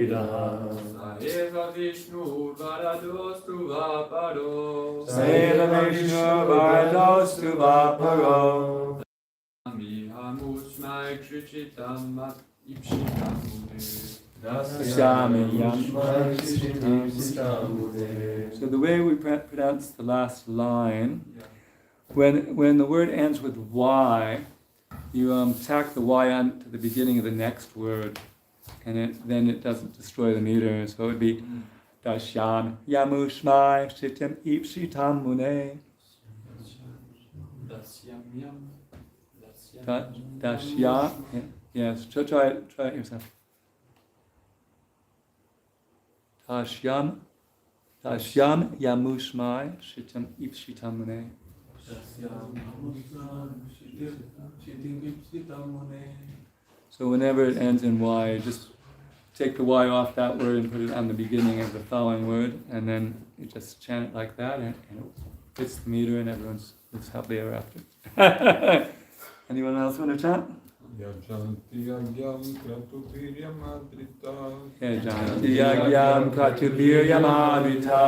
Saeva Vishnu Varadostu Vaparo. Saeva Vishnu Varadostu Vaparo. Mihamushmai Krichitam Mat Ipshitamune. So the way we pronounce the last line, when the word ends with Y, you tack the Y on to the beginning of the next word, and then it doesn't destroy the meter. So it would be Dashyam Yamushmai Shitam Ipshitam Mune. Dashyam. Yes, try it yourself. Dashyam Yamushmai Shitam Ipshitam Mune. So whenever it ends in Y, just take the Y off that word and put it on the beginning of the following word, and then you just chant it like that, and it hits the meter, and everyone's lives happily ever after. Anyone else want to chant? Yajanti yagyam kratuviryam adrita. Yajanti yagyam kratuviryam adrita.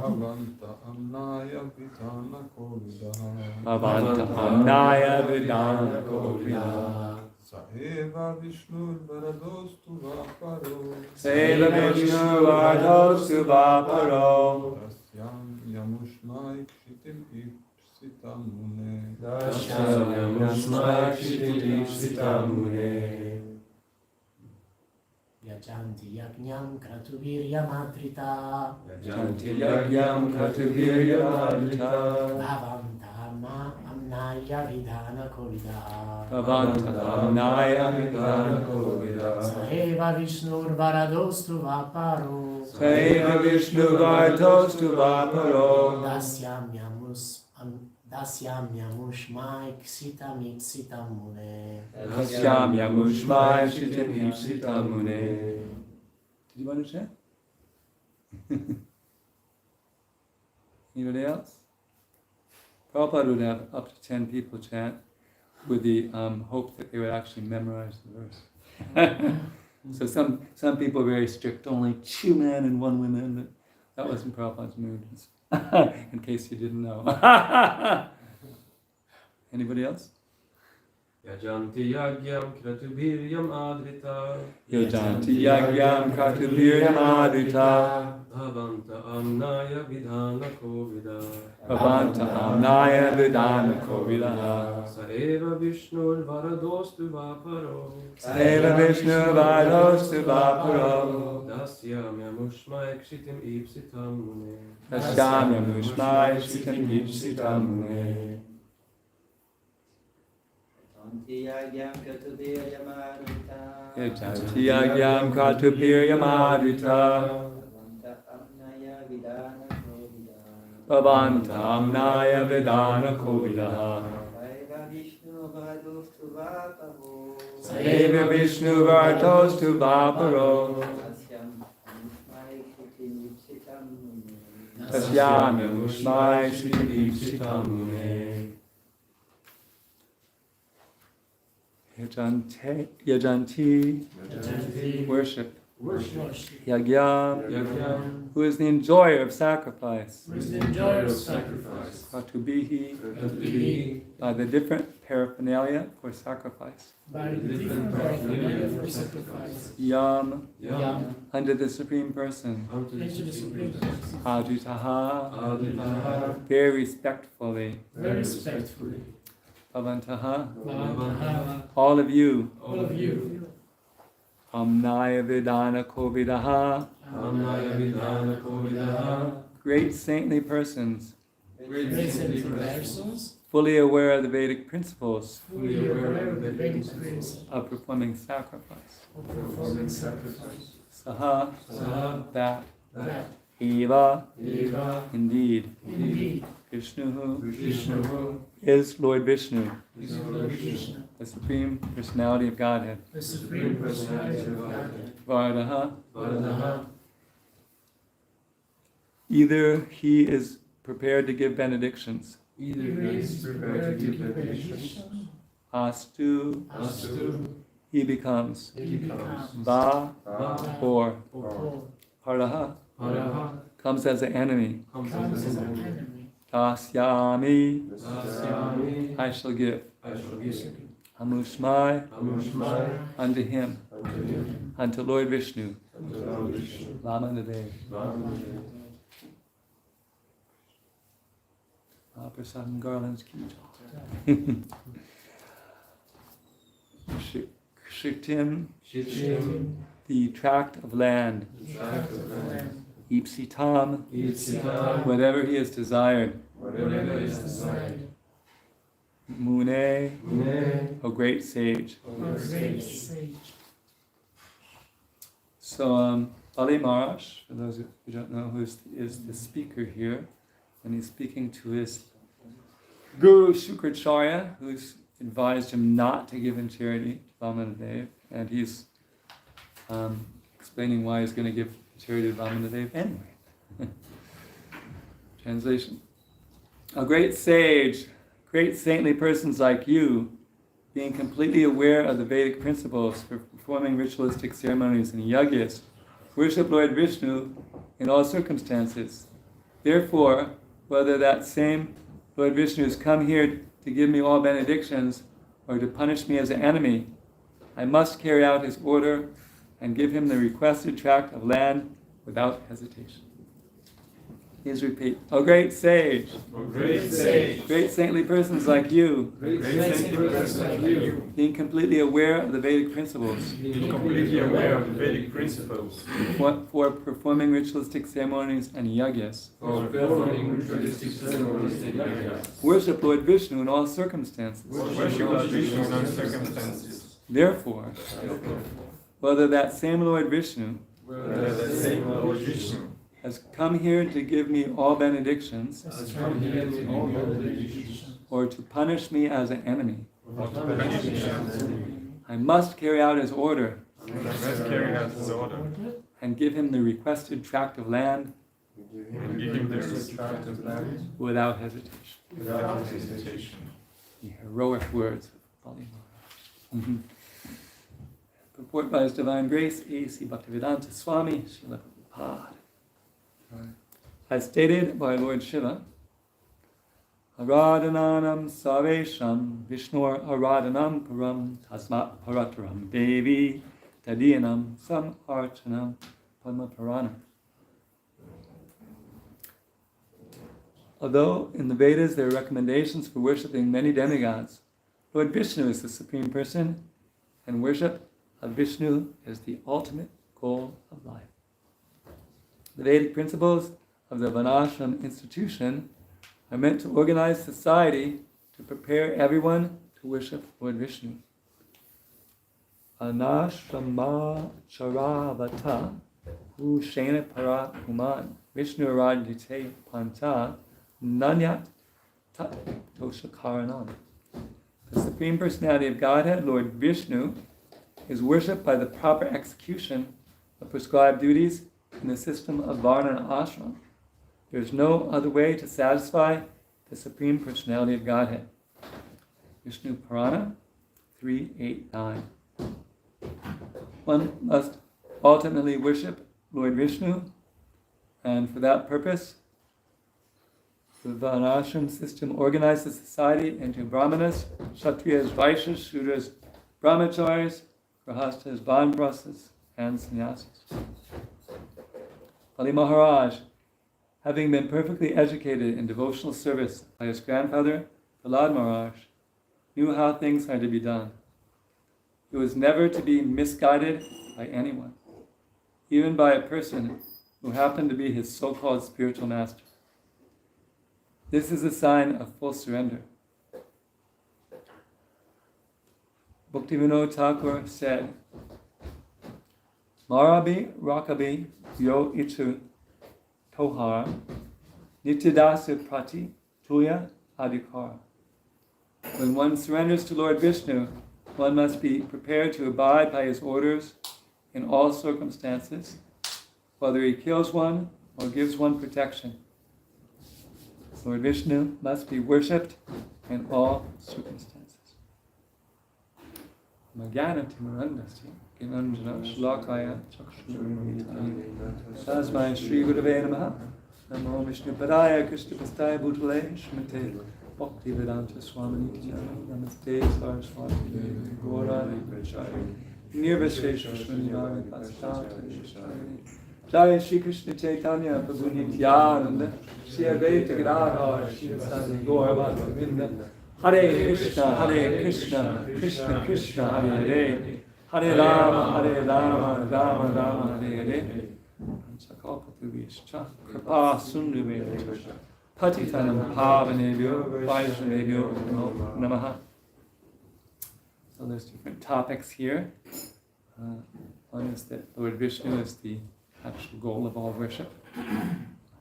Bhavanta amnaya vidhana kovidaha. Bhavanta amnaya vidhana kovidaha. Saeva Vishnu Varadostu Vaparo. Saeva Vishnu Varadostu Vaparo. Dasyam Yamushmai Kshitim Ipsitam Mune. Dasyam Yamushmai Kshitim Ipsitam Mune. Yajanti yagyam kratuviryam adrita. Yajanti yagyam kratuviryam adrita. Bhavanta amnaya vidhana kovidaha. Bhavanta amnaya vidhana kovidaha. Saeva Vishnur Varadostu Vaparo. Saeva Vishnu Varadostu Vaparo. Dasyam Yamushmai Ksitam Ipsitam Mune. Dasyam Yamushmai Ksitam Ipsitam Mune. Did you want to share? Anybody else? Prabhupada would have up to 10 people chant with the hope that they would actually memorize the verse. So some people are very strict, only 2 men and 1 woman, but that wasn't Prabhupada's mood, in case you didn't know. Anybody else? Yajanti yagyam kratuviryam adrita. Yajanti yagyam kratuviryam adrita. Bhavanta amnaya vidhana kovida. Bhavanta amnaya vidhana kovida. Saeva Vishnur Varadostu Vaparo. Saeva Vishnu Varadostu Vaparo. Dasyam Yamushmai Kshitim Ipsitam Mune. Dasyam Yamushmai Kshitim Ipsitam Mune. Yajanti yagyam kratuviryam adrita. Bhavanta amnaya vidhana kovidaha. Saeva Vishnu Varadostu Vaparo. Dasyam Yamushmai Kshitim Ipsitam Mune. Yajanti, worship. Yagyam, who is the enjoyer of sacrifice. Kratubihi, by the different paraphernalia for sacrifice. Yam, under the Supreme Person. Adritaha, very respectfully. Bhavantaha, all of you. Amnaya vidhana kovidaha, great saintly persons, fully aware of the Vedic principles of performing sacrifice. Saha, that. Eva, indeed. Vishnu is Lord Vishnu, the Supreme Personality of Godhead. Varaha, either he is prepared to give benedictions. Astu, he becomes. He becomes. Va, Va, or or Haraha, Haraha, comes as an enemy. comes comes as as an an enemy. enemy. Tasyami, Dasyami, I shall give. I shall give. Hamushmai, Amushmai, unto him, unto him, unto Lord Vishnu. unto Lord Vishnu. Vamanadeva. Vamanadeva. Prasadam garlands ki. Kshitim, Shittim, the tract of land. tract of land. Ipsitam, Yitsitam, whatever he has desired. whatever is desired. Mune, Mune, a great sage. O Or great great sage. sage. So, Bali Maharaj, for those who don't know, is the speaker here, and he's speaking to his Guru Shukracharya, who's advised him not to give in charity to Vamanadeva, and he's explaining why he's going to give charity to Vamanadeva anyway. Translation. A great sage, great saintly persons like you, being completely aware of the Vedic principles for performing ritualistic ceremonies and yagyas, worship Lord Vishnu in all circumstances. Therefore, whether that same Lord Vishnu has come here to give me all benedictions or to punish me as an enemy, I must carry out his order and give him the requested tract of land without hesitation. Please repeat. O great sage, O great sage, great saintly persons like you, great saintly person like you, being completely aware of the Vedic principles being completely aware of the Vedic principles for performing ritualistic ceremonies and yagyas, for performing ritualistic ceremonies and yagyas, worship Lord Vishnu in all circumstances. worship Lord Vishnu in all circumstances. Therefore, whether that same Lord Vishnu Whether that same Lord Vishnu has come here to give me all benedictions has come here to all benedictions, or to punish me as an enemy, or to punish me as an enemy, I must carry out his order Let's carry out his order and give him the requested tract of land and give him the tract of land without hesitation. without hesitation. The heroic words of Bali Maharaj. Purport by His Divine Grace, A.C. Bhaktivedanta Swami, Srila Prabhupada. As stated by Lord Shiva, Aradhananam Sarvesham Vishnur Aradhanam Param Tasmat Parataram Devi Tadiyanam Sam Archanam Padmaparanam. Although in the Vedas there are recommendations for worshipping many demigods, Lord Vishnu is the Supreme Person, and worship of Vishnu is the ultimate goal of life. The Vedic principles of the Varnashram institution are meant to organize society to prepare everyone to worship Lord Vishnu. Anashrama charavata ushena para kuman Vishnu radhite panta nanyat tat toshakaranam. The Supreme Personality of Godhead, Lord Vishnu, is worshipped by the proper execution of prescribed duties in the system of Varna and Ashram. There is no other way to satisfy the Supreme Personality of Godhead. Vishnu Purana 3.8.9. One must ultimately worship Lord Vishnu, and for that purpose, the Varnashram system organizes society into Brahmanas, Kshatriyas, Vaishyas, Shudras, Brahmacharis, Grahastas, Vanprasthas, and Sannyasis. Bali Maharaj, having been perfectly educated in devotional service by his grandfather, Prahlad Maharaj, knew how things are to be done. He was never to be misguided by anyone, even by a person who happened to be his so-called spiritual master. This is a sign of full surrender. Bhaktivinoda Thakur said, Marabi Rakabi Yo Ichu Tohara Nityadasa Prati Tuya Adhikara. When one surrenders to Lord Vishnu, one must be prepared to abide by his orders in all circumstances, whether he kills one or gives one protection. Lord Vishnu must be worshipped in all circumstances. Magana Timurandasya Ginanjana Shlakaya Chakshurmitani Tasmai Shri Gurave Namaha Namo Vishnu Padaya Krishna Pastaya Bhutale Shmate Bhakti Vedanta Swami Namaste Saraswati Devi Gora Prachari Nirvashesha Srinivara Pasatari Jai Shri Krishna Chaitanya Prabhu Nityananda Shri Advaita Gadadhar Shri Sadi Gaura Bhakta Hare Krishna, Krishna Krishna, Hare Hare, Hare Rama, Rama Rama, Hare Hare. Sakalpatubhyascha, Kripa Sundubhyascha, Patitanam Pavanebhyo, Vaishnavebhyo Namo Namaha. So there's different topics here. One is that Lord Vishnu is the actual goal of all worship.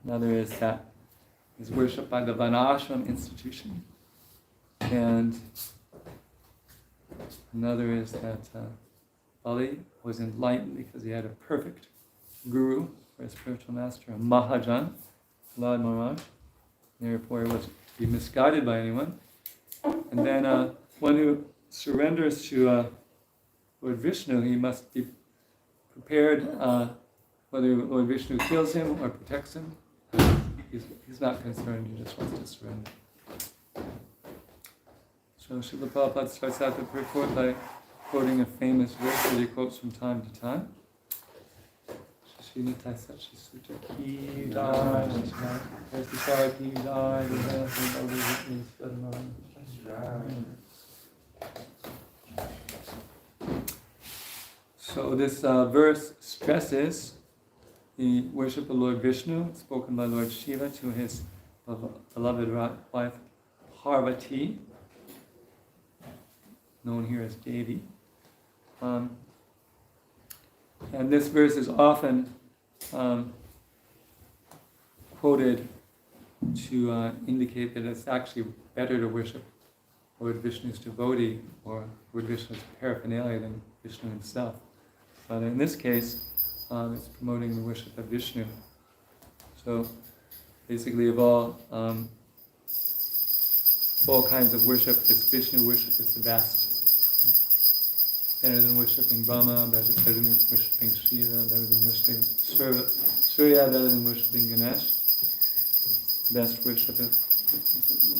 Another is that is worship by the Varnashram institution. And another is that Bali was enlightened because he had a perfect guru, or a spiritual master, a Mahajan, Lord Maharaj. Therefore, he wasn't to be misguided by anyone. And then one who surrenders to Lord Vishnu, he must be prepared whether Lord Vishnu kills him or protects him. He's not concerned, he just wants to surrender. So Srila Prabhupada starts out the purport by quoting a famous verse that he quotes from time to time. Shri Sachi Sutta Ki Jai, Shri Ki Jai. So this verse stresses the worship of Lord Vishnu, spoken by Lord Shiva to his beloved wife Parvati, known here as Devi. And this verse is often quoted to indicate that it's actually better to worship Lord Vishnu's devotee or Lord Vishnu's paraphernalia than Vishnu himself. But in this case, it's promoting the worship of Vishnu. So basically of all kinds of worship, this Vishnu worship is the best. Better than worshipping Brahma, better than worshipping Shiva, better than worshipping Surya, better than worshipping Ganesh. Best worship is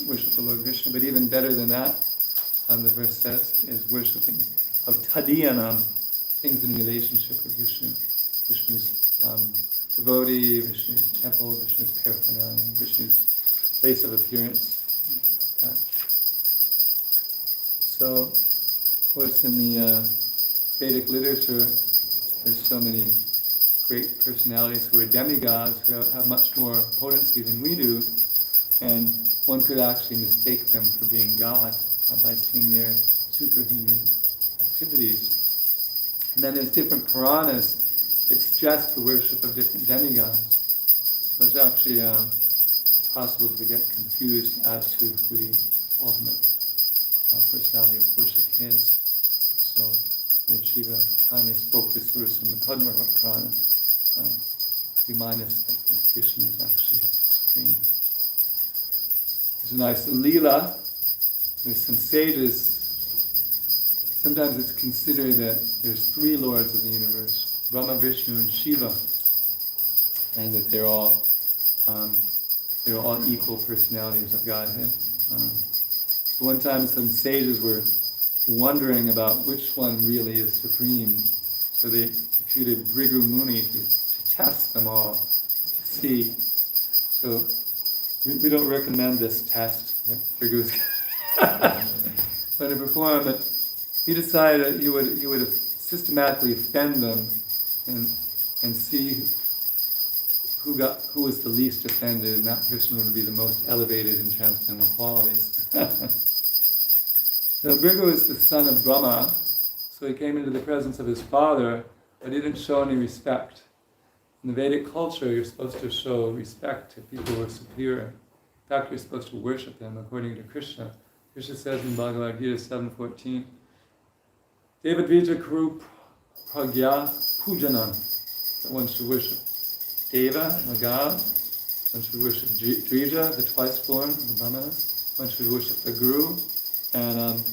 worship the Lord Vishnu, but even better than that, the verse says, is worshipping of Tadiyanam, things in relationship with Vishnu. Vishnu's devotee, Vishnu's temple, Vishnu's paraphernalia, Vishnu's place of appearance. So, of course, in the Vedic literature, there's so many great personalities who are demigods, who have much more potency than we do, and one could actually mistake them for being God by seeing their superhuman activities. And then there's different Puranas that stress the worship of different demigods. So it's actually possible to get confused as to who the ultimate personality of worship is. So Lord Shiva kindly spoke this verse in the Padma Purana to remind us that Vishnu is actually supreme. There's a nice Leela with some sages. Sometimes it's considered that there's three lords of the universe, Brahma, Vishnu, and Shiva, and that they're all equal personalities of Godhead. So one time some sages were wondering about which one really is supreme. So they deputed Bhrigu Muni to test them all, to see. So we don't recommend this test that Bhrigu is going to perform, but he decided he would systematically offend them and see who was the least offended, and that person would be the most elevated in transcendental qualities. So Bhrigu is the son of Brahma, so he came into the presence of his father, but he didn't show any respect. In the Vedic culture, you're supposed to show respect to people who are superior. In fact, you're supposed to worship them according to Krishna. Krishna says in Bhagavad Gita 7:14, Devadvija Kuru Pragya Pujanan, that one should worship Deva, a god, one should worship Dvija, the twice born, the Brahmanas, one should worship the Guru, and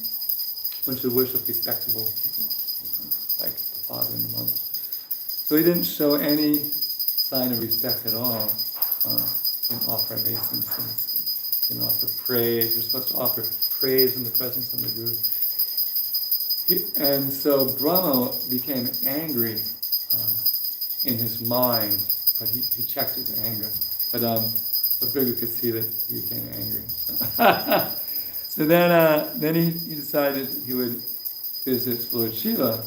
one should worship respectable people, like the father and the mother. So he didn't show any sign of respect at all. Didn't offer obeisances, didn't offer praise. You're supposed to offer praise in the presence of the Guru. And so Brahma became angry in his mind, but he checked his anger. But Bhrigu could see that he became angry. So then he decided he would visit Lord Shiva.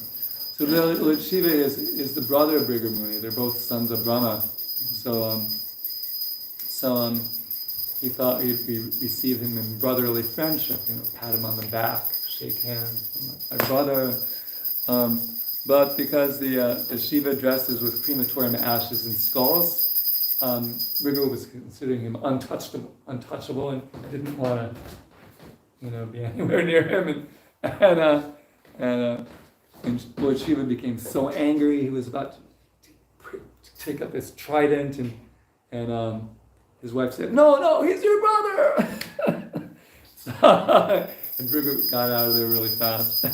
So Lord Shiva is the brother of Bhrigu Muni. They're both sons of Brahma. So he thought he'd receive him in brotherly friendship, pat him on the back, shake hands, my brother. But because the Shiva dresses with crematorium ashes and skulls, Bhrigu was considering him untouchable, and didn't want to, be anywhere near him. And Lord Shiva became so angry, he was about to take up his trident, and his wife said, "No, he's your brother!" And Bhrigu got out of there really fast.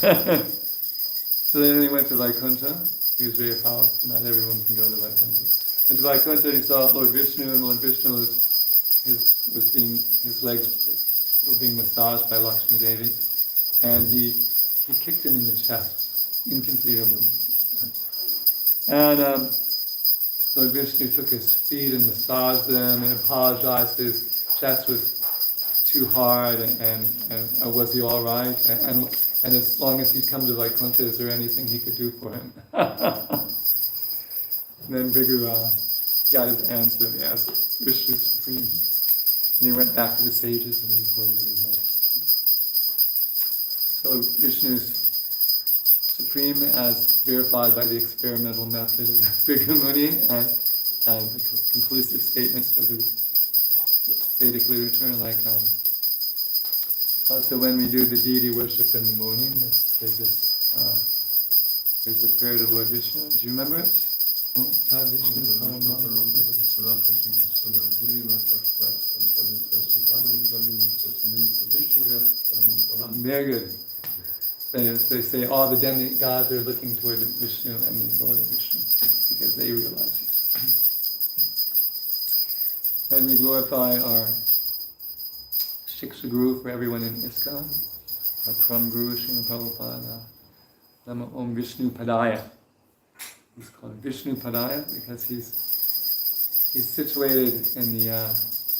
So then he went to Vaikuntha. He was very powerful. Not everyone can go to Vaikuntha. Went to Vaikuntha and he saw Lord Vishnu, and Lord Vishnu his legs were being massaged by Lakshmi Devi, and he kicked him in the chest, inconceivably. And Lord Vishnu took his feet and massaged them and apologized that his chest was too hard, and was he all right? And as long as he'd come to Vaikuntha, is there anything he could do for him? And then Bhrigu got his answer. He asked Vishnu Supreme. And he went back to the sages and he reported the results. So Vishnu's Supreme, as verified by the experimental method of Bhrigu Muni and the conclusive statements of the Vedic literature, like also when we do the deity worship in the morning, there's a prayer to Lord Vishnu. Do you remember it? Very good. They say all the demigods are looking toward Vishnu and the Lord of Vishnu because they realize he's supreme. And we glorify our Shiksha Guru for everyone in ISKCON, our Pram Guru Srila Prabhupada, Nama Om Vishnu Padaya. He's called Vishnu Padaya because he's situated in the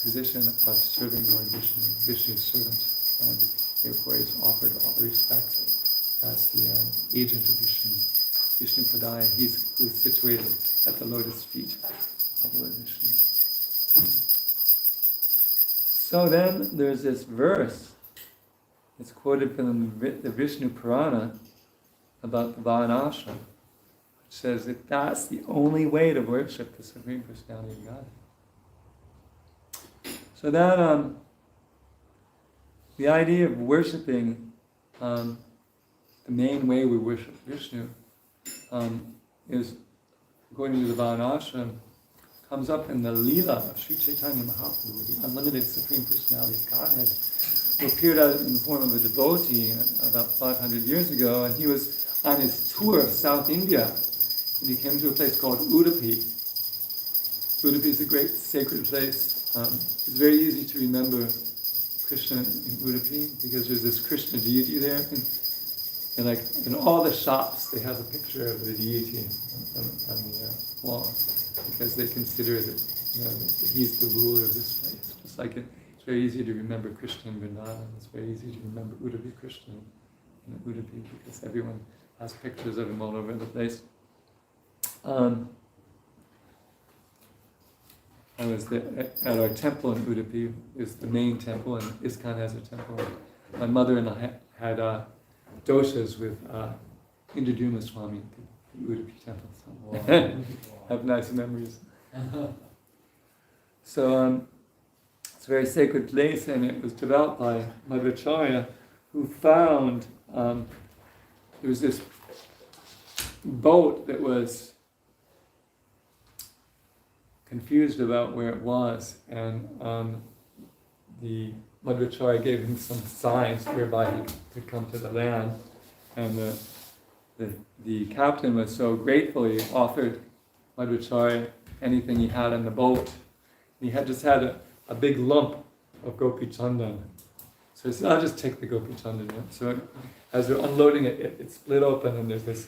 position of serving Lord Vishnu, Vishnu's servant, and therefore is offered all respect as the agent of Vishnu. Vishnu Padaya, who's situated at the lotus feet of Lord Vishnu. So then there's this verse, it's quoted from the Vishnu Purana about the Varnashram, which says that that's the only way to worship the Supreme Personality of God. So that the idea of worshiping, the main way we worship Vishnu, is, according to the Varnashram, comes up in the Leela of Sri Chaitanya Mahaprabhu, the unlimited Supreme Personality of Godhead, who appeared out in the form of a devotee about 500 years ago, and he was on his tour of South India, and he came to a place called Udupi. Udupi is a great sacred place. It's very easy to remember Krishna in Udupi, because there's this Krishna deity there, and like in all the shops they have a picture of the deity on the wall, because they consider that, that he's the ruler of this place. Just like it's very easy to remember Krishna in Vrindavan, it's very easy to remember Udupi Krishna in Udupi, because everyone has pictures of him all over the place. I was there at our temple in Udupi, is the main temple, and ISKCON has a temple. My mother and I had doshas with Indraduma Swami at the Udupi temple. So have nice memories. So it's a very sacred place, and it was developed by Madhvacharya, who found there was this boat that was confused about where it was, and the Madhvacharya gave him some signs whereby he could come to the land. And the captain was so grateful, he offered Madhvacharya anything he had on the boat. He had just had a big lump of Gopi Chandan. So he said, I'll just take the Gopi Chandan. Yeah? So as they're unloading it, it split open and there's this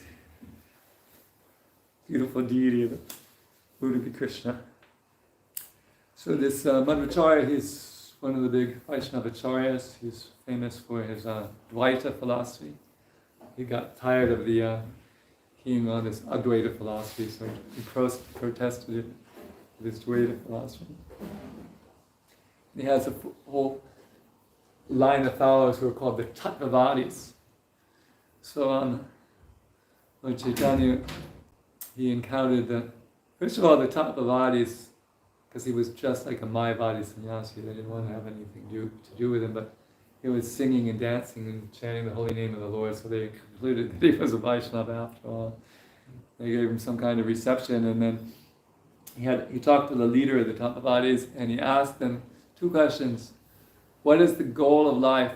beautiful deity of Udupi Krishna. So this Madhvacharya, he's one of the big Vaishnavacharyas. He's famous for his Dvaita philosophy. He got tired of the hearing on this Advaita philosophy, so he protested it with his Dvaita philosophy. And he has a whole line of fellows who are called the Tattvavadis. So Lord Chaitanya, he encountered first of all, the Tattvavadis, because he was just like a Mayavadi sannyasi, they didn't want to have anything to do with him, but he was singing and dancing and chanting the holy name of the Lord, so they concluded that he was a Vaishnava after all. They gave him some kind of reception, and then he talked to the leader of the Tattvavadis, and he asked them 2 questions. What is the goal of life,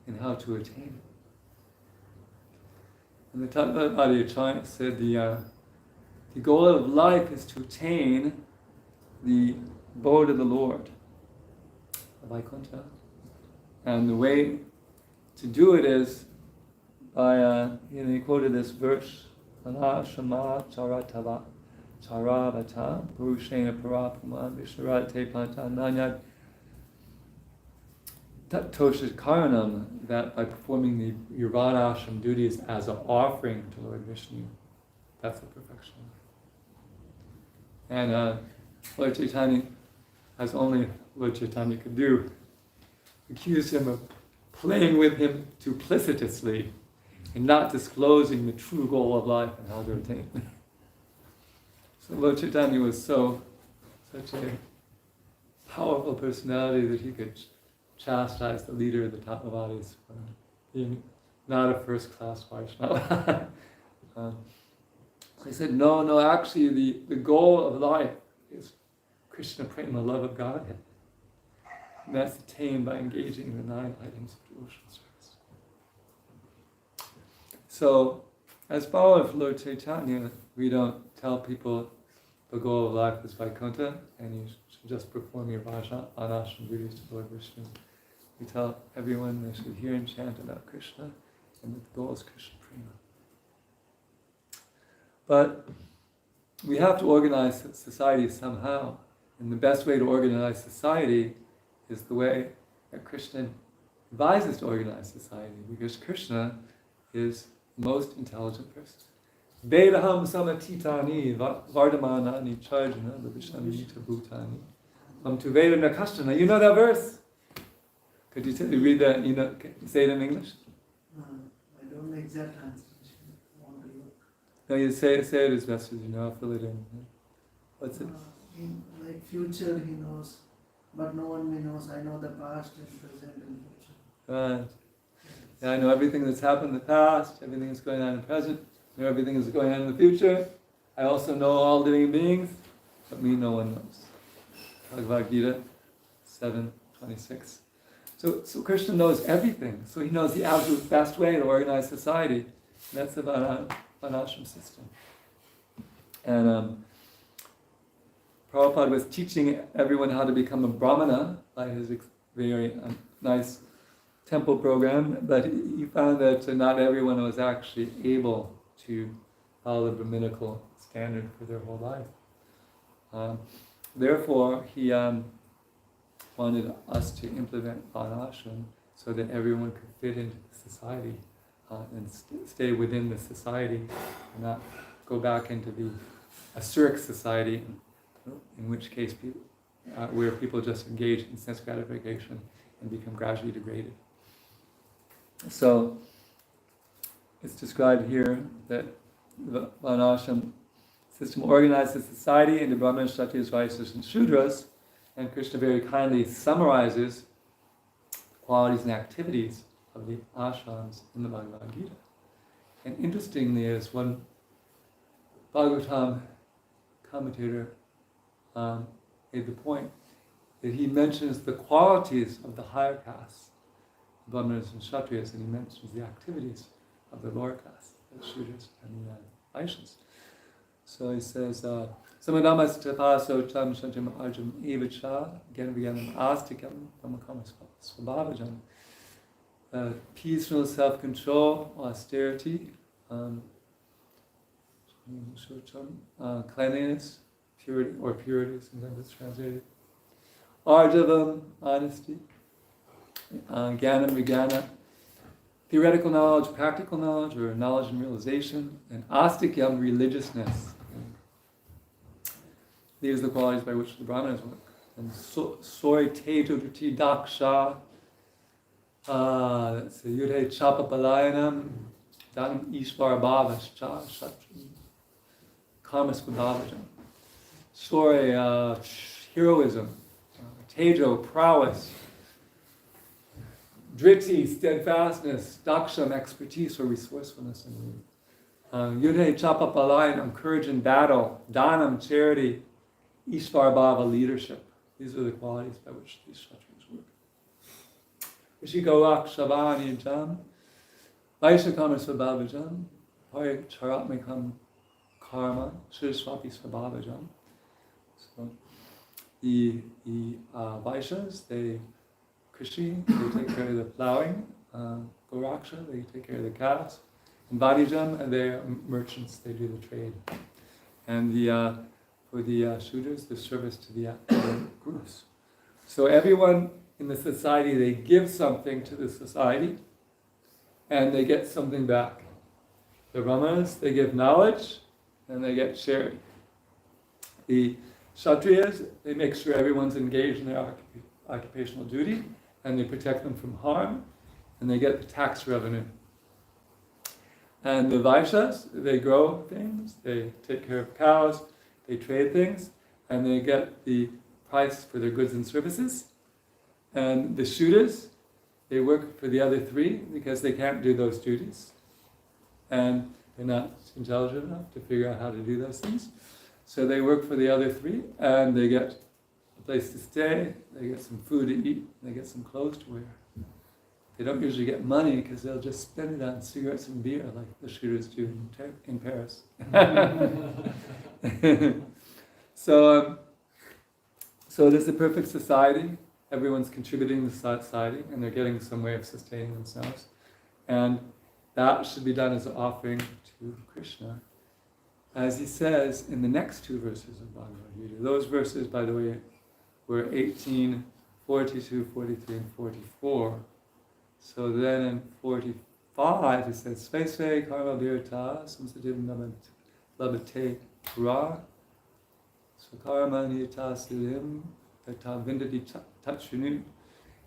and how to attain it? And the Tattvavadi Acharya said the goal of life is to attain the abode of the Lord, Vaikuntha. And the way to do it is by, he quoted this verse, Anashama charatava charavata purushena parapama visharate pantananyad Tatosha Karanam, that by performing your Varnashram duties as an offering to Lord Vishnu, that's the perfection. And Lord Chaitanya, as only Lord Chaitanya could do, accused him of playing with him duplicitously and not disclosing the true goal of life and how to attain it. So Lord Chaitanya was such a powerful personality that he could chastise the leader of the Tattvavadis for being not a first-class Vaishnava. So he said, no, actually the goal of life is Krishna Prema, love of Godhead. And that's attained by engaging in the 9 items of devotional service. So, as followers of Lord Chaitanya, we don't tell people the goal of life is Vaikuntha, and you should just perform your Varnashram duties to Lord Vishnu. We tell everyone they should hear and chant about Krishna, and that the goal is Krishna Prema. But we have to organize society somehow, and the best way to organize society is the way that Krishna advises to organize society, because Krishna is the most intelligent person. Vedaham samatitani vardamanani charjana vibhishamita bhutani tu veda nakashtana. You know that verse? Could you read that? Can you say it in English? I don't know exact translation. I want to look. No, you say it as best as you know. I'll fill it in. What's it? In like future he knows, but no one knows. I know the past and present and future. Right. Yeah, I know everything that's happened in the past, everything that's going on in the present, I know everything that's going on in the future. I also know all living beings, but me no one knows. Bhagavad Gita 7:26. So Krishna knows everything. So he knows the absolute best way to organize society. And that's the Varnashram system. And Prabhupada was teaching everyone how to become a Brahmana by his very nice temple program, but he found that not everyone was actually able to follow the Brahminical standard for their whole life. Therefore, he wanted us to implement Varnashram so that everyone could fit into the society and stay within the society and not go back into the Asuric society, in which case where people just engage in sense gratification and become gradually degraded. So it's described here that the Varnashram system organizes society into Brahmanas, Kshatriyas, Vaishyas, and Shudras, and Krishna very kindly summarizes the qualities and activities of the ashrams in the Bhagavad Gita. And interestingly, as one Bhagavatam commentator made the point, that he mentions the qualities of the higher castes, Brahmanas and Kshatriyas, and he mentions the activities of the lower class, the Shudras and the Vaishyas. So he says, Samadhamas tapaso cham shantim arjam evacha gyanam astikam pamakama svabhavajan. Peaceful self-control, austerity, cleanliness, purity, or purity, sometimes it's translated. Arjavam, honesty. Jnanam, vijnana, theoretical knowledge, practical knowledge, or knowledge and realization. And astikyam, religiousness. These are the qualities by which the Brahmanas work. And soy tejo driti daksha, that's the yudhe chapa palayanam, dhanam ishvara bhavascha, shatram, karma svabhavajam. Soy, heroism, tejo, prowess, driti, steadfastness, daksham, expertise or resourcefulness. Yudhe chapa palayanam, courage in battle, dhanam, charity, ishvara bhava, leadership. These are the qualities by which these kshatriyas work. Rishikoak shavani jam, vaishakama svabhavajam, charatmikam karma, shriswapi svabhavajam. So the Vaishyas, they Krishi, they take care of the plowing, Goraksha, they take care of the cows, and Vadijam, they're merchants, they do the trade. And for the Shudras, the service to the gurus. So everyone in the society, they give something to the society, and they get something back. The Brahmanas, they give knowledge, and they get charity. The Kshatriyas, they make sure everyone's engaged in their occupational duty, and they protect them from harm, and they get the tax revenue. And the Vaishyas, they grow things, they take care of cows, they trade things, and they get the price for their goods and services. And the Shudras, they work for the other three because they can't do those duties. And they're not intelligent enough to figure out how to do those things. So they work for the other three, and they get a place to stay, they get some food to eat, they get some clothes to wear. They don't usually get money because they'll just spend it on cigarettes and beer like the Shudras do in Paris. So it is a perfect society. Everyone's contributing to society, and they're getting some way of sustaining themselves. And that should be done as an offering to Krishna. As he says in the next two verses of Bhagavad Gita. Those verses, by the way, were 18, 42, 43, and 44. So then in 45 it says, Sve karma virta samsadim labate ra swakarma niyata siddhim tata vindati tachunu.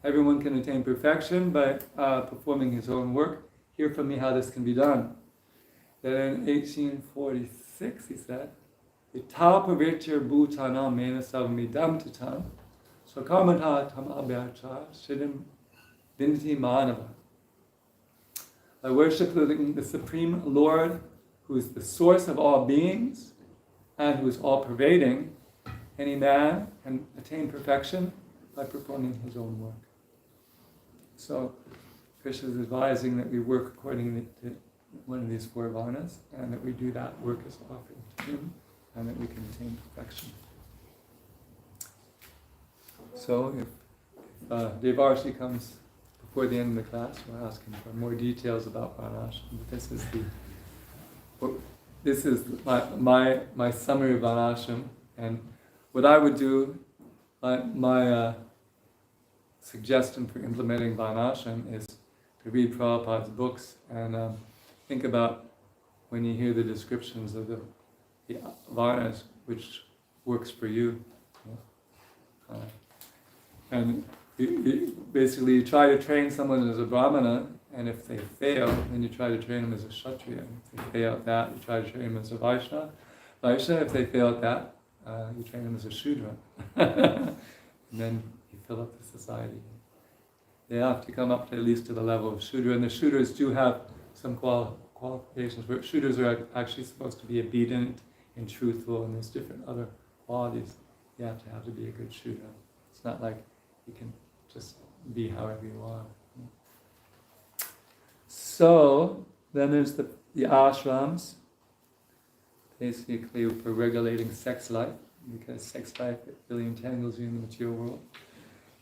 Everyone can attain perfection by performing his own work. Hear from me how this can be done. Then in 1846 he said, Ita pravirtir bhutanam mena savamidam titam swakarmata tam abhyarcha siddhim vindati manava. By worshiping the Supreme Lord, who is the source of all beings and who is all-pervading, any man can attain perfection by performing his own work. So Krishna is advising that we work according to one of these four varnas, and that we do that work as offering to him, and that we can attain perfection. So if Devarshi comes before the end of the class, we'll ask him for more details about Varnashram. This is my summary of Varnashram, and what I would do, my suggestion for implementing Varnashram is to read Prabhupada's books and think about when you hear the descriptions of the Varnas, which works for you. And basically you try to train someone as a Brahmana, and if they fail, then you try to train them as a Kshatriya. If they fail at that, you try to train them as a Vaishnava. If they fail at that, you train them as a Shudra. And then you fill up the society. They have to come up to at least to the level of Shudra, and the Shudras do have some qualifications, where Shudras are actually supposed to be obedient and truthful, and there's different other qualities you have to be a good Shudra. It's not like you can just be however you are. So, Then there's the ashrams, basically for regulating sex life, because sex life really entangles you in the material world.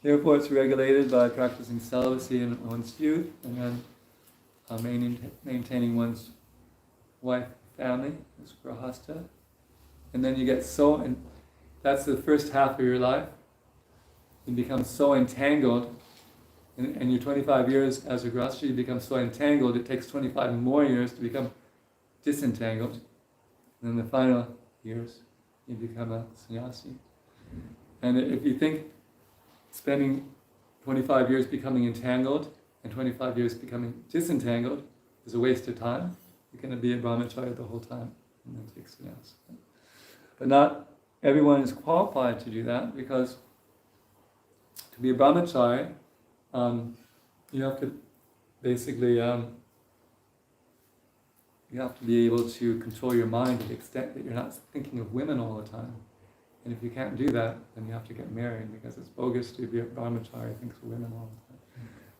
Therefore, it's regulated by practicing celibacy in one's youth, and then maintaining one's wife, family, as grahasta. And then you get and that's the first half of your life. You become so entangled, and you're 25 years as a grahasta, you become so entangled, it takes 25 more years to become disentangled. And then the final years, you become a sannyasi. And if you think spending 25 years becoming entangled and 25 years becoming disentangled is a waste of time, you're going to be a brahmacharya the whole time and then take sannyas. But not everyone is qualified to do that, because to be a brahmacharya, you have to basically you have to be able to control your mind to the extent that you're not thinking of women all the time. And if you can't do that, then you have to get married, because it's bogus to be a brahmacharya thinks of women all the time.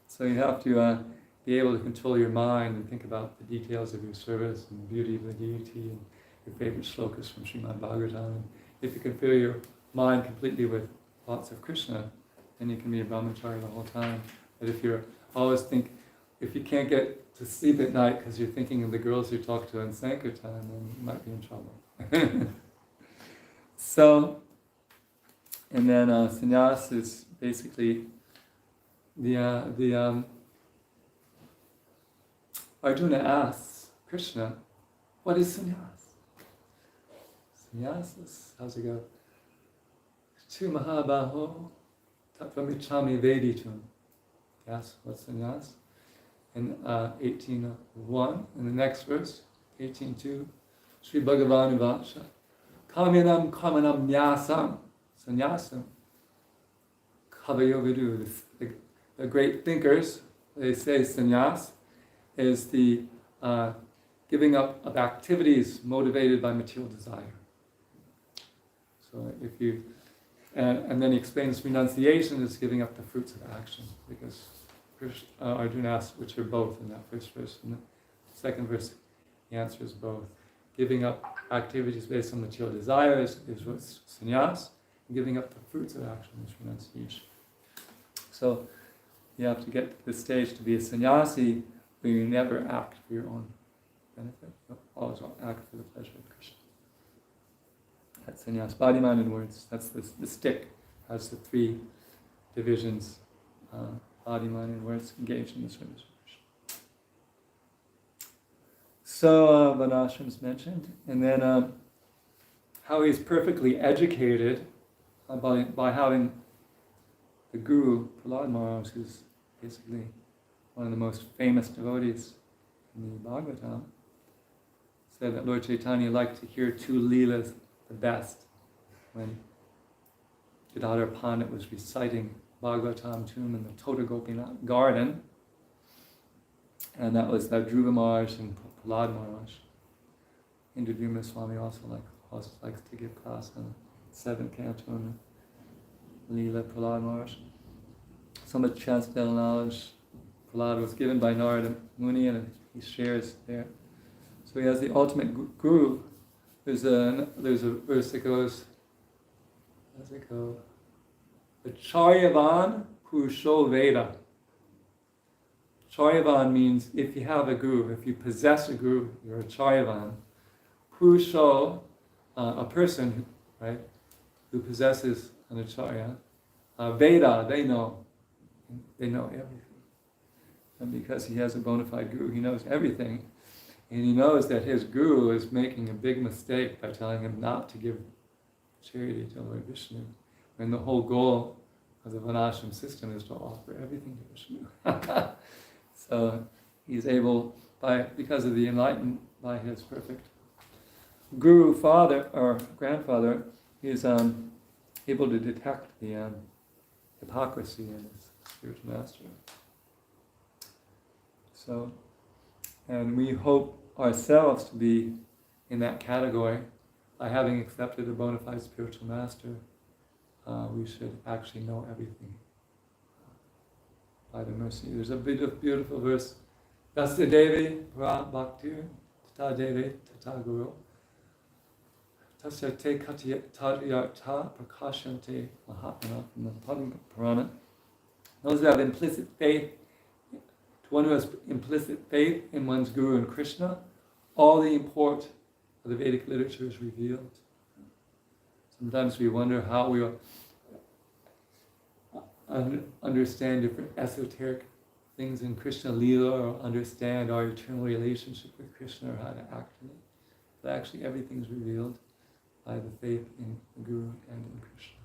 So you have to be able to control your mind and think about the details of your service and the beauty of the deity and your favorite shlokas from Srimad Bhagavatam. And if you can fill your mind completely with thoughts of Krishna, then you can be a brahmacharya the whole time. But if you're if you can't get to sleep at night because you're thinking of the girls you talk to in Sankirtan, then you might be in trouble. So, and then sannyas is basically Arjuna asks Krishna, what is sannyas? Sannyas is, how's it go? Tu mahabaho tattvamichami veditum. Yes, what's sannyas? In 18:1, in the next verse, 18:2, Sri Bhagavan Vacha, Kaminam Kamanam Nyasam, sannyasam, Kavayo Vidu. The great thinkers, they say sannyas is the giving up of activities motivated by material desire. So if you, and then he explains renunciation is giving up the fruits of action, because Arjuna asks which are both in that first verse. In the second verse, he answers both. Giving up activities based on material desires is what's sannyas, and giving up the fruits of action is renunciation. So you have to get to the stage to be a sannyasi where you never act for your own benefit, you always act for the pleasure of Krishna. That's sannyas. Body, mind, and words. That's the stick. Has the three divisions. Body, mind, and words engaged in the service of Krishna. So Varnashram is mentioned, and then how he's perfectly educated by having the Guru, Prahlad Maharaj, who's basically one of the most famous devotees in the Bhagavatam, said that Lord Chaitanya liked to hear two Leelas the best when Gadadhar Pandit was reciting Bhagavatam to him in the Tota Gopinath garden, and that was Dhruva Maharaj and Prahlad Maharaj. Indradhyumna Swami also likes to give class on the 7th canto in Leela Prahlad Maharaj. So much transcendental knowledge Prahlad was given by Narada Muni, and he shares there. So he has the ultimate guru. There's a verse that goes, how does it go? Acharyavan Purusho Veda. Acharyavan means if you have a guru, if you possess a guru, you're a Acharyavan. Purusho, a person, right, who possesses an Acharya. Veda, they know everything. And because he has a bona fide guru, he knows everything. And he knows that his guru is making a big mistake by telling him not to give charity to Lord Vishnu, when the whole goal of the Varnashram system is to offer everything to Vishnu. So he's able, because of the enlightenment, by his perfect guru, father or grandfather, he's able to detect the hypocrisy in his spiritual master. So, and we hope ourselves to be in that category. By having accepted a bona fide spiritual master, we should actually know everything by the mercy. There's a beautiful verse Dasya Devi Bhaktir Tata Devi Tata Guru Tasya Te Tatyartha Prakashanti Mahatmana from the Padma Purana. Those who have implicit faith, to one who has implicit faith in one's Guru and Krishna, all the import of the Vedic literature is revealed. Sometimes we wonder how we understand different esoteric things in Krishna Leela, or understand our eternal relationship with Krishna, or how to act in it. But actually everything's revealed by the faith in the Guru and in Krishna.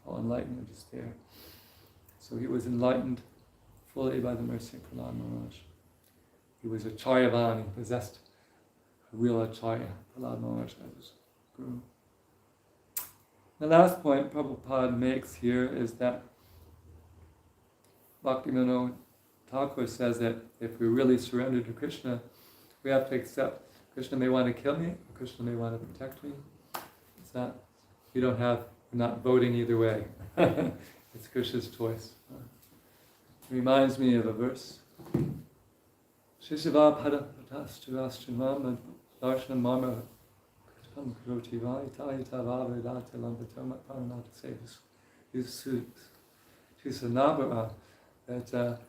All enlightenment is there. So he was enlightened fully by the mercy of Prahlad Maharaj. He was Acharyavan, he possessed a real Acharya, Prahlad Maharaj as his Guru. The last point Prabhupada makes here is that Bhaktivinoda Thakur says that if we really surrender to Krishna, we have to accept Krishna may want to kill me, or Krishna may want to protect me. It's not, we're not voting either way. It's Krishna's choice. Reminds me of a verse. Shishava pada patasturastrimam darshanam mama kritam karoti vaitayita vavedata lambatoma paranata sevus. Susanabara, that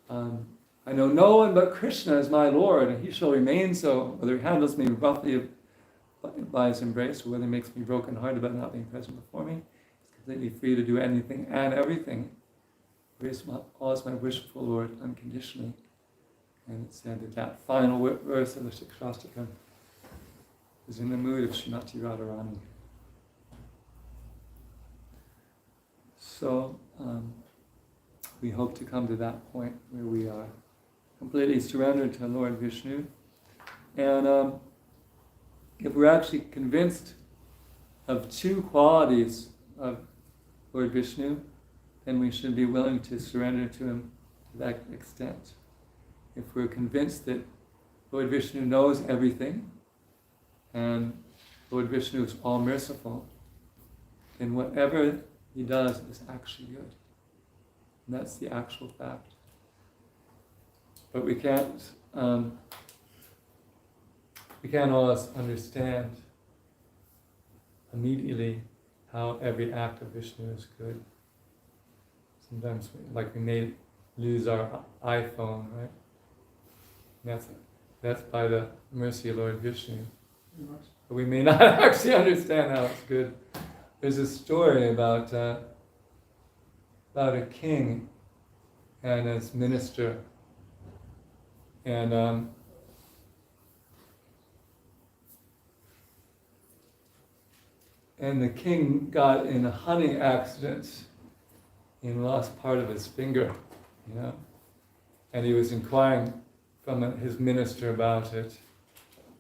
I know no one but Krishna is my Lord, and he shall remain so, whether he handles me roughly by his embrace, or whether he makes me broken-hearted about not being present before me. He's completely free to do anything and everything. All is my wishful Lord unconditionally. And it said that final verse of the Shikshastakam is in the mood of Srimati Radharani. So, we hope to come to that point where we are completely surrendered to Lord Vishnu. And if we're actually convinced of two qualities of Lord Vishnu, then we should be willing to surrender to him to that extent. If we're convinced that Lord Vishnu knows everything, and Lord Vishnu is all merciful, then whatever he does is actually good. And that's the actual fact. But we can't always understand immediately how every act of Vishnu is good. Sometimes, we may lose our iPhone, right? That's by the mercy of Lord Vishnu. But we may not actually understand how it's good. There's a story about a king and his minister, and the king got in a hunting accident and lost part of his finger, and he was inquiring from his minister about it.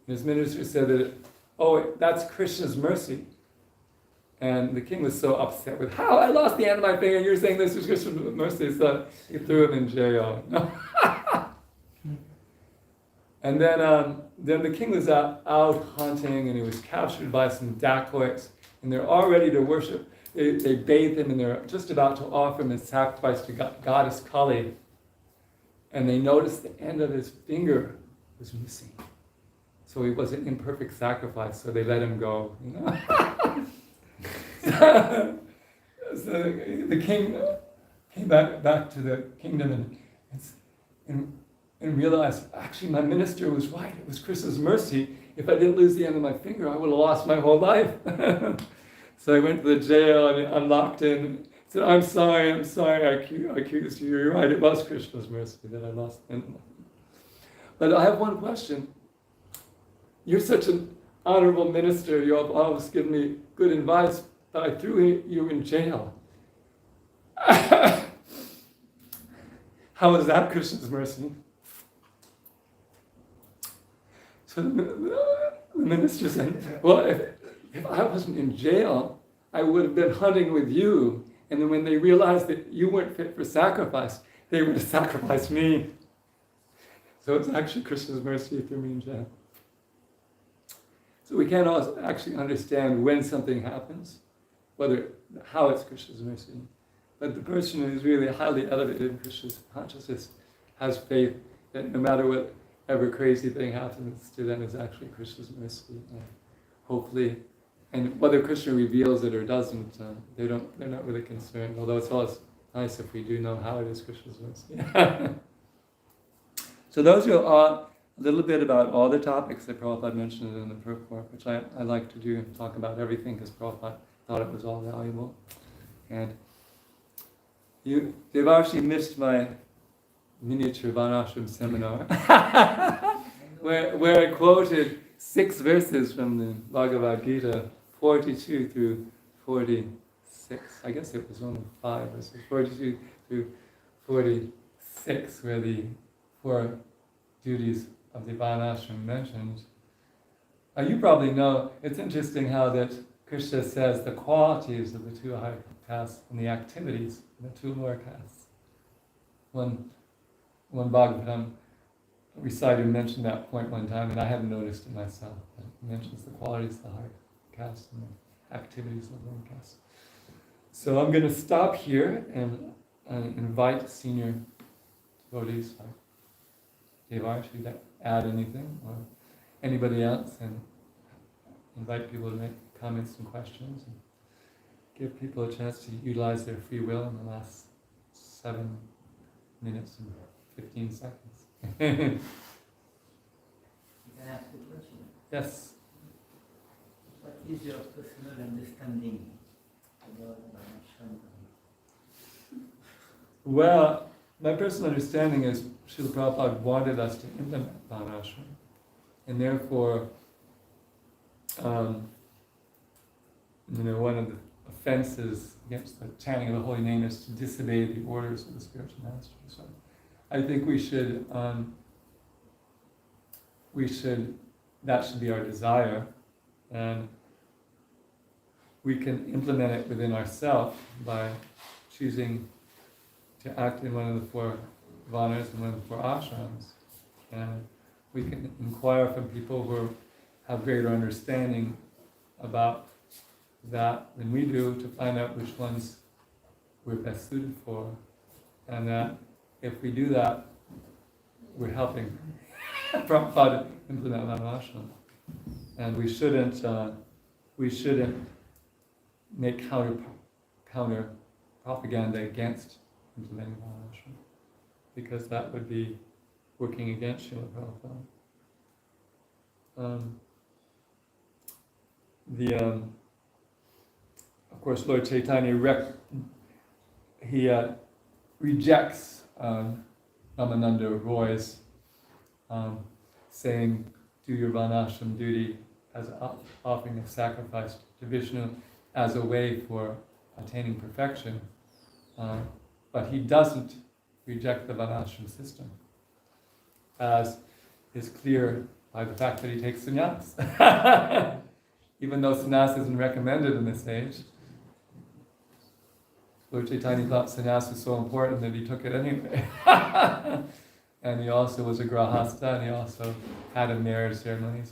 And his minister said that, that's Krishna's mercy. And the king was so upset with, how I lost the end of my finger, and you're saying this is Krishna's mercy, so he threw him in jail. And then the king was out hunting, and he was captured by some dacoits, and they're all ready to worship. They bathe him, and they're just about to offer him a sacrifice to goddess Kali. And they noticed the end of his finger was missing. So he was an imperfect sacrifice, so they let him go. So the king came back to the kingdom and realized, actually my minister was right, it was Krishna's mercy. If I didn't lose the end of my finger, I would have lost my whole life. So I went to the jail and unlocked it and said, I'm sorry, I accused you. You're right, it was Krishna's mercy that I lost the end of my finger. But I have one question. You're such an honorable minister, you have always given me good advice, but I threw you in jail. How is that Krishna's mercy? So the minister said, well, if I wasn't in jail, I would have been hunting with you. And then when they realized that you weren't fit for sacrifice, they would have sacrificed me. So it's actually Krishna's mercy he threw me in jail. So we can't always actually understand when something happens, how it's Krishna's mercy. But the person who is really highly elevated in Krishna's consciousness has faith that no matter whatever crazy thing happens to them is actually Krishna's mercy. And hopefully, and whether Krishna reveals it or doesn't, they're not really concerned. Although it's always nice if we do know how it is Krishna's mercy. So those are a little bit about all the topics that Prabhupada mentioned in the purport, which I like to do, and talk about everything because Prabhupada thought it was all valuable. And they've actually missed my miniature Varnashram seminar, where I quoted 6 verses from the Bhagavad Gita, 42 through 46. I guess it was only 5 verses, 42 through 46, where the 4 duties of the Varnashram mentioned. You probably know, it's interesting how that Krishna says the qualities of the 2 higher castes and the activities of the 2 lower castes. One Bhagavatam reciter mentioned that point one time, and I hadn't noticed it myself. It mentions the qualities of the higher caste and the activities of the lower caste. So I'm going to stop here and invite senior devotees, like Devar, to add anything, or anybody else, and invite people to make comments and questions, and give people a chance to utilize their free will in the last 7 minutes and 15 seconds. Can I ask a question? Yes. What is your personal understanding about Varnashram? Well, my personal understanding is Srila Prabhupada wanted us to implement Varnashram, and therefore, one of the offenses against the chanting of the holy name is to disobey the orders of the spiritual master. So, I think that should be our desire, and we can implement it within ourselves by choosing to act in one of the 4 Varnas and one of the 4 ashrams. And we can inquire from people who have greater understanding about that than we do to find out which ones we're best suited for. And that if we do that, we're helping Prabhupada implement Varnashram. And we shouldn't make counter propaganda against implementing Varnashram, because that would be working against Srila Prabhupada. Of course, Lord Chaitanya rejects Ramananda Roy's saying, do your Varnashram duty as offering a sacrifice to Vishnu as a way for attaining perfection. But he doesn't reject the Varnashram system, as is clear by the fact that he takes sannyas. Even though sannyas isn't recommended in this age, Lord Chaitanya thought sannyas was so important that he took it anyway. And he also was a grahasta, and he also had a marriage ceremony,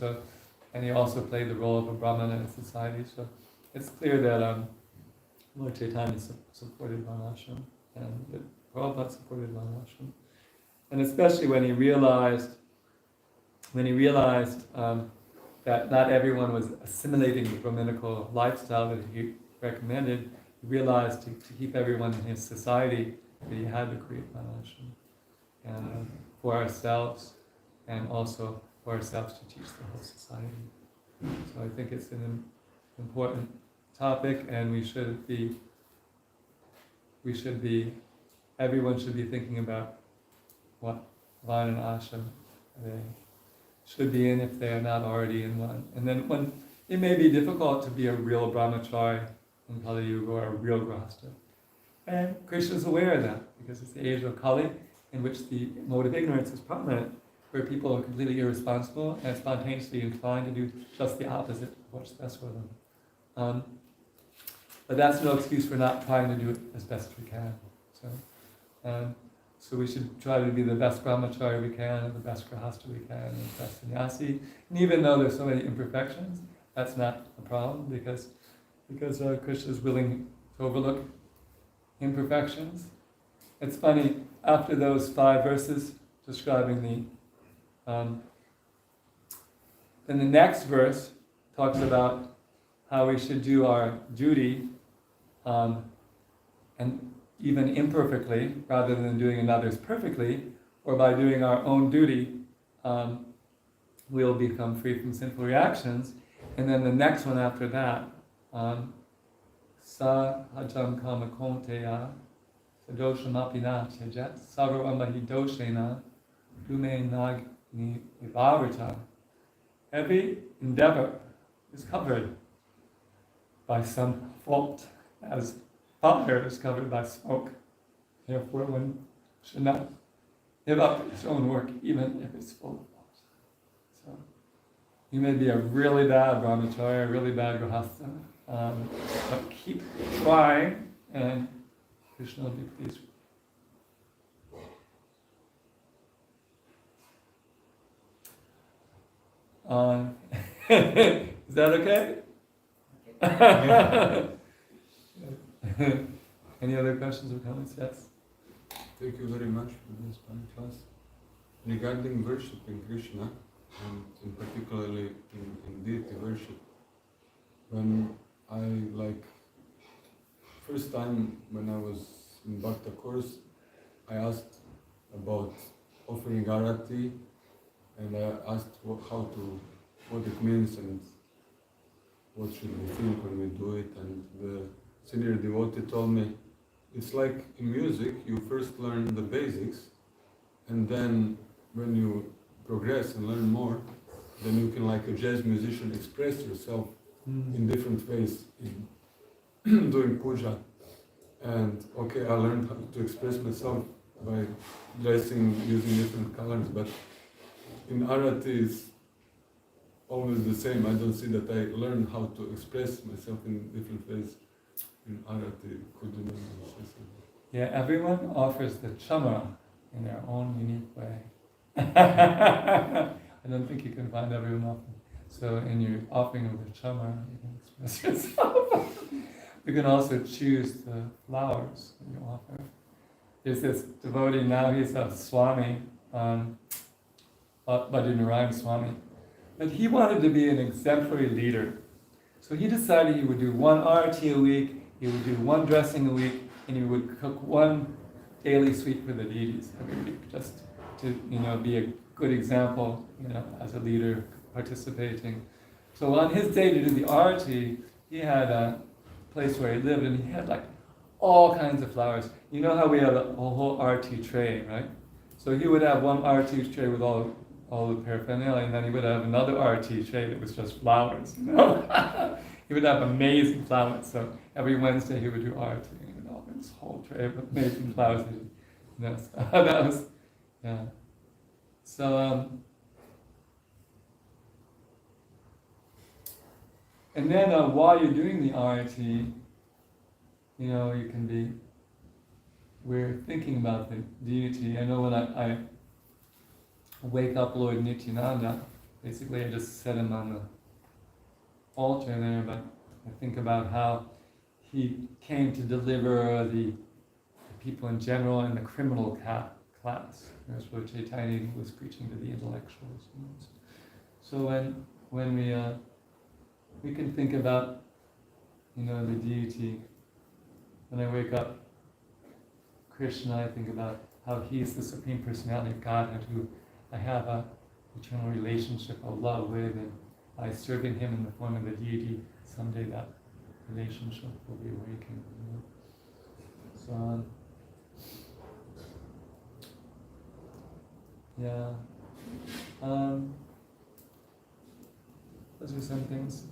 and he also played the role of a brahmana in society. So it's clear that Lord Chaitanya supported Varnashram, and that Prabhupada supported Varnashram. And especially when he realized that not everyone was assimilating the Brahminical lifestyle that he recommended, he realized to keep everyone in his society that he had to create Varnashram. And for ourselves, and also for ourselves to teach the whole society. So I think it's an important topic, and everyone should be thinking about what Varna and ashram they should be in if they are not already in one. And then it may be difficult to be a real brahmachari in Kali Yuga or a real grahasta. And Krishna is aware of that, because it's the age of Kali, in which the mode of ignorance is prominent, where people are completely irresponsible and spontaneously inclined to do just the opposite of what's best for them. But that's no excuse for not trying to do it as best we can. So we should try to be the best brahmachari we can, and the best grahasta we can, and the best sannyasi. And even though there's so many imperfections, that's not a problem, because Krishna is willing to overlook imperfections. It's funny, after those 5 verses, describing then the next verse talks about how we should do our duty, and even imperfectly, rather than doing another's perfectly, or by doing our own duty, we'll become free from sinful reactions. And then the next one after that, sa hajam kama konteya, sadoshamapi tejet, sarvamahi doshena, dume nagni vivarita. Every endeavor is covered by some fault, as fire is covered by smoke. Therefore, one should not give up his own work, even if it's full of fault. So, you may be a really bad brahmacharya, a really bad grahastha, but keep trying, and Krishna will be pleased with you. Is that okay? Any other questions or comments? Yes? Thank you very much for this fun class. Regarding worshipping Krishna, and in particularly in deity worship, when I first time when I was in Bhakta course, I asked about offering arati, and I asked what it means and what should we think when we do it, and the senior devotee told me, it's like in music, you first learn the basics, and then when you progress and learn more, then you can, like a jazz musician, express yourself in different ways in doing puja. And okay, I learned how to express myself by dressing, using different colors, but in arati it's always the same. I don't see that I learn how to express myself in different ways in arati. Could you say something? Yeah, everyone offers the chamara in their own unique way. I don't think you can find everyone offering. So in your offering of the chamara, you can express yourself. You can also choose the flowers that you offer. There's this devotee now, he's a Swami, Bhajanarayana Swami. But he wanted to be an exemplary leader. So he decided he would do one arati a week, he would do one dressing a week, and he would cook one daily sweet for the deities every week, just to be a good example, as a leader participating. So on his day to do the arati, he had a place where he lived, and he had like all kinds of flowers. You know how we have a whole arati tray, right? So he would have one arati tray with all the paraphernalia, and then he would have another arati tray that was just flowers. He would have amazing flowers. So every Wednesday he would do arati, and he would offer this whole tray of amazing flowers. So that was, yeah. So, and then while you're doing the arati, you can be, we're thinking about the deity. I know when I wake up Lord Nityananda, basically I just set him on the altar there, but I think about how he came to deliver the people in general in the criminal class. That's what Chaitanya was preaching to the intellectuals. So when we can think about the deity. When I wake up Krishna, I think about how he's the Supreme Personality of Godhead, who I have an eternal relationship of love with, and by serving him in the form of the deity, someday that relationship will be awakened. So, yeah. Those are some things.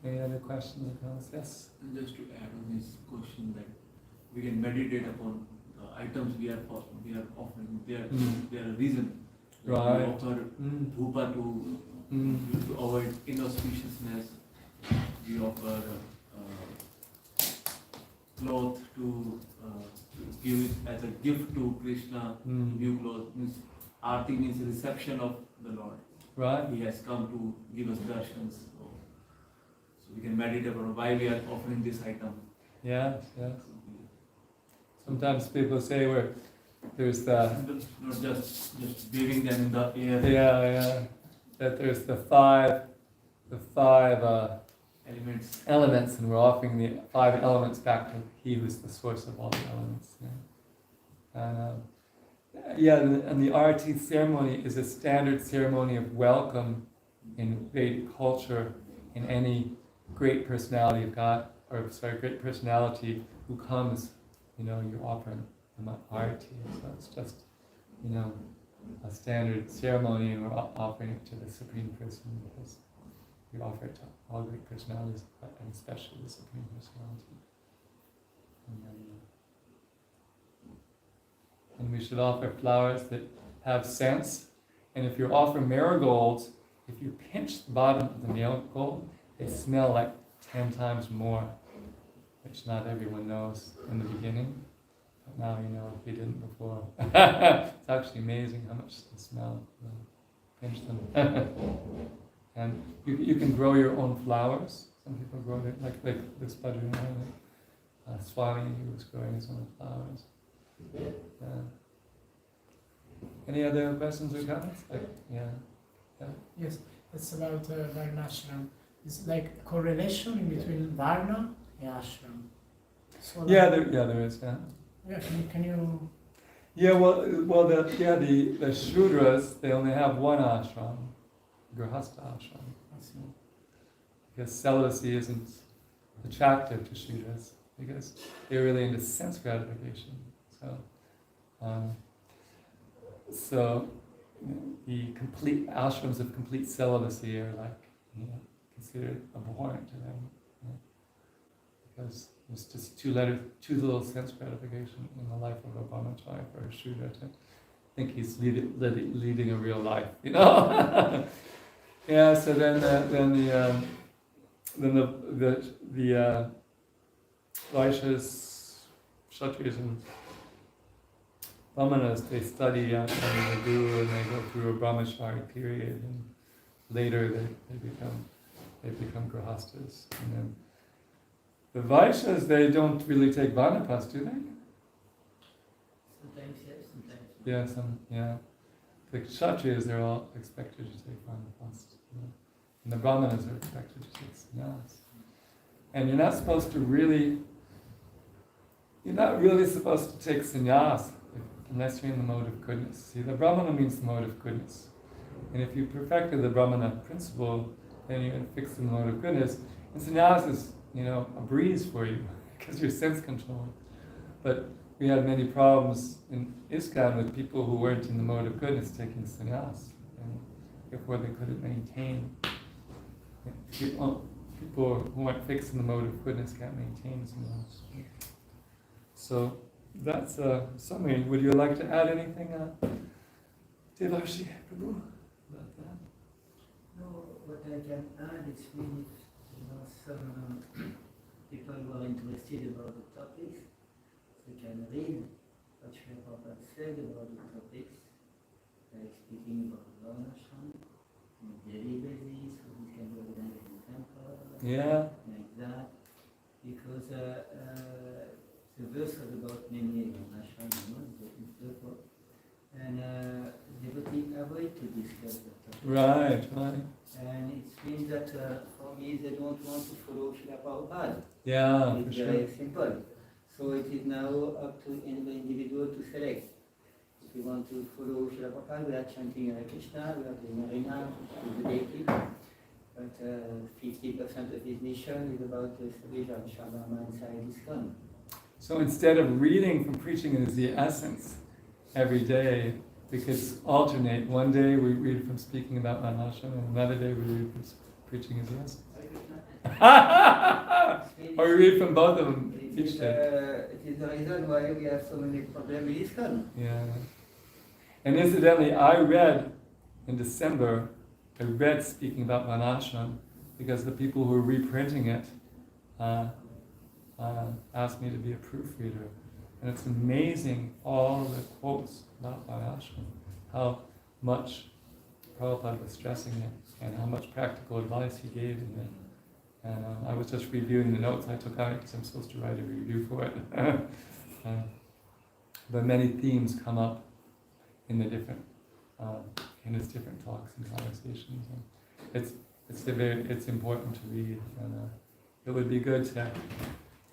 Any other questions or comments? Yes? And just to add on this question, that we can meditate upon the items we are offering. They are a reason. Right. We offer dhupa to avoid inauspiciousness. We offer cloth to give it as a gift to Krishna. New clothes means arti means reception of the Lord. Right. He has come to give us darshans. So we can meditate on why we are offering this item. Yes, yes. Sometimes people say we're there's the Not just waving them in the air. yeah. That there's the five elements, and we're offering the 5 elements back to He who's the source of all the elements. And the arati ceremony is a standard ceremony of welcome in Vedic culture in any great personality of God, great personality who comes. You're offering them arati, so it's just a standard ceremony, and we're offering it to the Supreme Person because we offer it to all great personalities, and especially the Supreme Personality. And we should offer flowers that have scents. And if you offer marigolds, if you pinch the bottom of the marigold, they smell like 10 times more, which not everyone knows in the beginning. But now you know if you didn't before. It's actually amazing how much they smell. Pinch them. And you can grow your own flowers. Some people grow it, like this Bhajana, Swami, who was growing his own flowers. Any other questions or comments? Yes, it's about Varnashram. It's like a correlation in between Varna and Ashram. So There is. Yeah, can you? Yeah, the Shudras, they only have one ashram, Grihastha ashram. Because celibacy isn't attractive to Shudras, because they're really into sense gratification. So the complete ashrams of complete celibacy are considered abhorrent to them, because it's just too little sense gratification in the life of a brahmachari for a Shudra to think he's leading a real life, Yeah. So then the Vaishyas, Kshatriyas, and Brahmanas, they study under the Guru, and they go through a brahmachari period, and later they become grihastas. And then the Vaishyas, they don't really take vanapas, do they? Sometimes yes, sometimes no. Yeah. The Kshatriyas, they're all expected to take vanapas. And the Brahmanas are expected to take sannyas. And you're not really supposed to take sannyas unless you're in the mode of goodness. See, the Brahmana means the mode of goodness. And if you perfected the Brahmana principle, then you're fixed in the mode of goodness. And sannyas is, a breeze for you, because you're sense controlled. But we had many problems in ISKCON with people who weren't in the mode of goodness taking sannyas, and therefore they couldn't maintain. People who aren't fixed in the mode of goodness can't maintain sannyas. So that's a summary. Would you like to add anything, Devarshi Prabhu, about that? No, what I can add is really, some people who are interested about the topics, they can read what Srila Prabhupada said about the topics, like speaking about Varnashram on a daily basis, so we can go down in the temple, like that, because the verse was about mainly Varnashram, and devotees avoid to discuss the topic. Right. And it means that for me they don't want to follow Srila Prabhupada. Yeah, It's very simple. So it is now up to the individual to select. If we want to follow Srila Prabhupada, we are chanting Hare Krishna, we are doing Harina with the deity. But 50% of his mission is about the Savija Shabama inside ISKCON. So instead of reading from preaching is the essence every day, we could alternate. One day we read from speaking about Varnashram, and another day we read from preaching is the essence. Or we read from both of them each day. It is the reason why we have so many problems with ISKCON. Yeah. And incidentally, I read in December, speaking about Varnashram, because the people who were reprinting it asked me to be a proofreader. And it's amazing, all the quotes about Varnashram, how much Prabhupada was stressing it, and how much practical advice he gave in it. And I was just reviewing the notes I took out because I'm supposed to write a review for it. the many themes come up in the different in his different talks and conversations. And it's important to read, and it would be good to.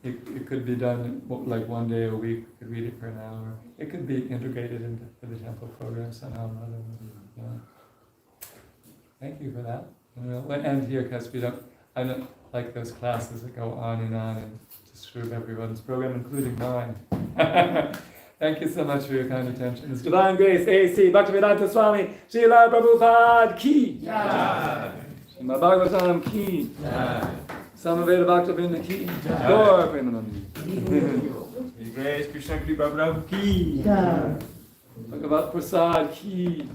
It could be done like one day a week. We could read it for an hour. It could be integrated into the temple program somehow or other. You know. Thank you for that. And we'll end here because I don't like those classes that go on and just screw up everyone's program, including mine. Thank you so much for your kind attention. It's Divine Grace, A.C. Bhaktivedanta Swami, Srila Prabhupada Ki. Jai. Srimad Bhagavatam Ki. Samaveda Bhaktivinoda Ki. Gaur Premanandi. His Grace Krishna Kripa Prabhu Ki. Bhagavat Prasad Ki.